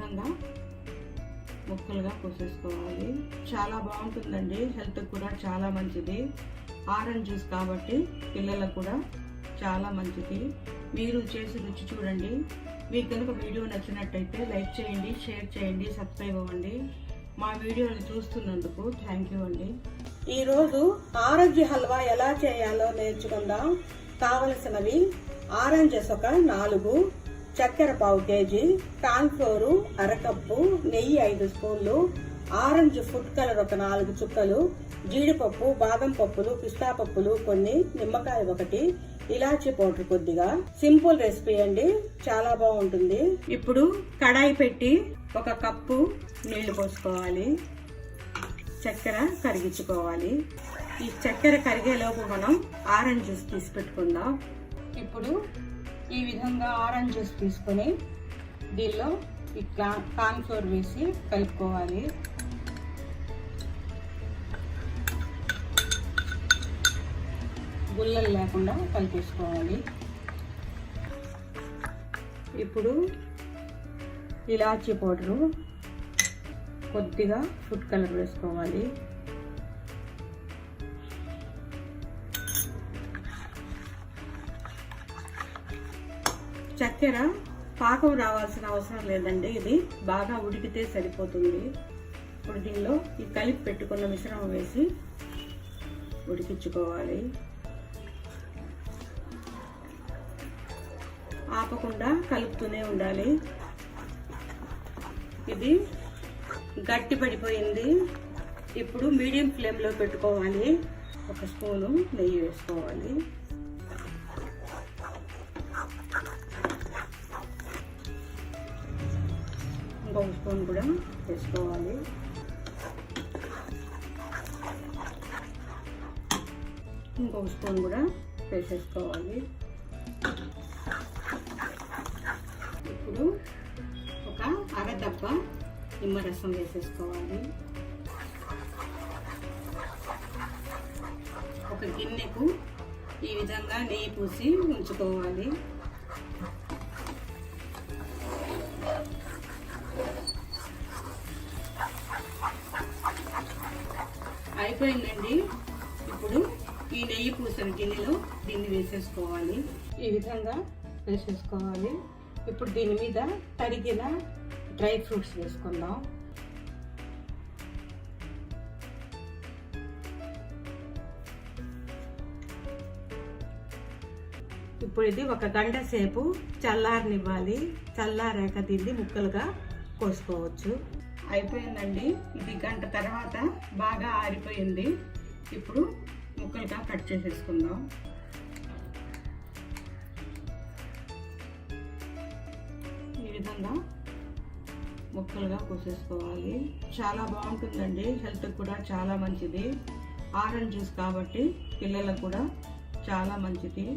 విధంగా ముక్కలుగా కోసేసుకోవాలి. చాలా బాగుంటుందండి, హెల్త్ కూడా చాలా మంచిది. ఆరెంజ్ జ్యూస్ కాబట్టి పిల్లలకు కూడా చాలా మంచిది. మీరు చేసి రుచి చూడండి. మీకు కనుక వీడియో నచ్చినట్టయితే లైక్ చేయండి, షేర్ చేయండి, సబ్స్క్రైబ్ అవ్వండి. మా వీడియోని చూస్తున్నందుకు థ్యాంక్ యూ అండి. ఈరోజు ఆరెంజ్ హల్వా ఎలా చేయాలో నేర్చుకుందాం. కావలసినవి ఆరెంజెస్ ఒక 4, చక్కెర 1/2 kg, కార్న్ ఫ్లోర్ అరకప్పు, నెయ్యి 5 స్పూన్లు, ఆరెంజ్ ఫుడ్ కలర్ ఒక 4 చుక్కలు, జీడిపప్పు, బాదం పప్పులు, పిస్తా పప్పులు కొన్ని, నిమ్మకాయ 1, ఇలాచీ పౌడర్ కొద్దిగా. సింపుల్ రెసిపీ అండి, చాలా బాగుంటుంది. ఇప్పుడు కడాయి పెట్టి 1 కప్పు నీళ్లు పోసుకోవాలి. చక్కెర కరిగించుకోవాలి. ఈ చక్కెర కరిగేలోపు మనం ఆరెంజ్ జ్యూస్ తీసి పెట్టుకుందాం. ఇప్పుడు ఈ విధంగా ఆరెంజ్ జ్యూస్ తీసుకొని దీనిలో ఈ కార్న్ ఫ్లోర్ వేసి కలుపుకోవాలి. గుల్లలు లేకుండా కలిపేసుకోవాలి. ఇప్పుడు ఇలాచీ పౌడరు కొద్దిగా ఫుడ్ కలర్ వేసుకోవాలి. చక్కెర పాకం రావాల్సిన అవసరం లేదండి, ఇది బాగా ఉడికితే సరిపోతుంది. ఇప్పుడు దీనిలో ఈ కలిపి పెట్టుకున్న మిశ్రమం వేసి ఉడికించుకోవాలి. ఆపకుండా కలుపుతూనే ఉండాలి. ఇది గట్టి పడిపోయింది. ఇప్పుడు మీడియం ఫ్లేమ్లో పెట్టుకోవాలి. 1 స్పూను నెయ్యి వేసుకోవాలి. ఇంకొక స్పూన్ కూడా వేసుకోవాలి. ఇంకొక స్పూన్ కూడా వేసేసుకోవాలి. ఇప్పుడు ఒక అరడబ్బ నిమ్మరసం వేసేసుకోవాలి. ఒక గిన్నెకు ఈ విధంగా నెయ్యి పూసి ఉంచుకోవాలి. అయిపోయిందండి. ఇప్పుడు ఈ నెయ్యి పూసిన గిన్నెలో దీన్ని వేసేసుకోవాలి. ఈ విధంగా వేసేసుకోవాలి. ఇప్పుడు దీని మీద తరిగిన డ్రై ఫ్రూట్స్ వేసుకుందాం. ఇప్పుడు ఇది 1 గంట సేపు చల్లారనివ్వాలి. చల్లారాక దీన్ని ముక్కలుగా కోసుకోవచ్చు. అయిపోయిందండి. ఇది గంట తర్వాత బాగా ఆరిపోయింది. ఇప్పుడు ముక్కలుగా కట్ చేసేసుకుందాం. ఈ విధంగా ముక్కలుగా కోసేసుకోవాలి. చాలా బాగుంటుందండి, హెల్త్ కూడా చాలా మంచిది. ఆరెంజ్ జ్యూస్ కాబట్టి పిల్లలకు కూడా చాలా మంచిది.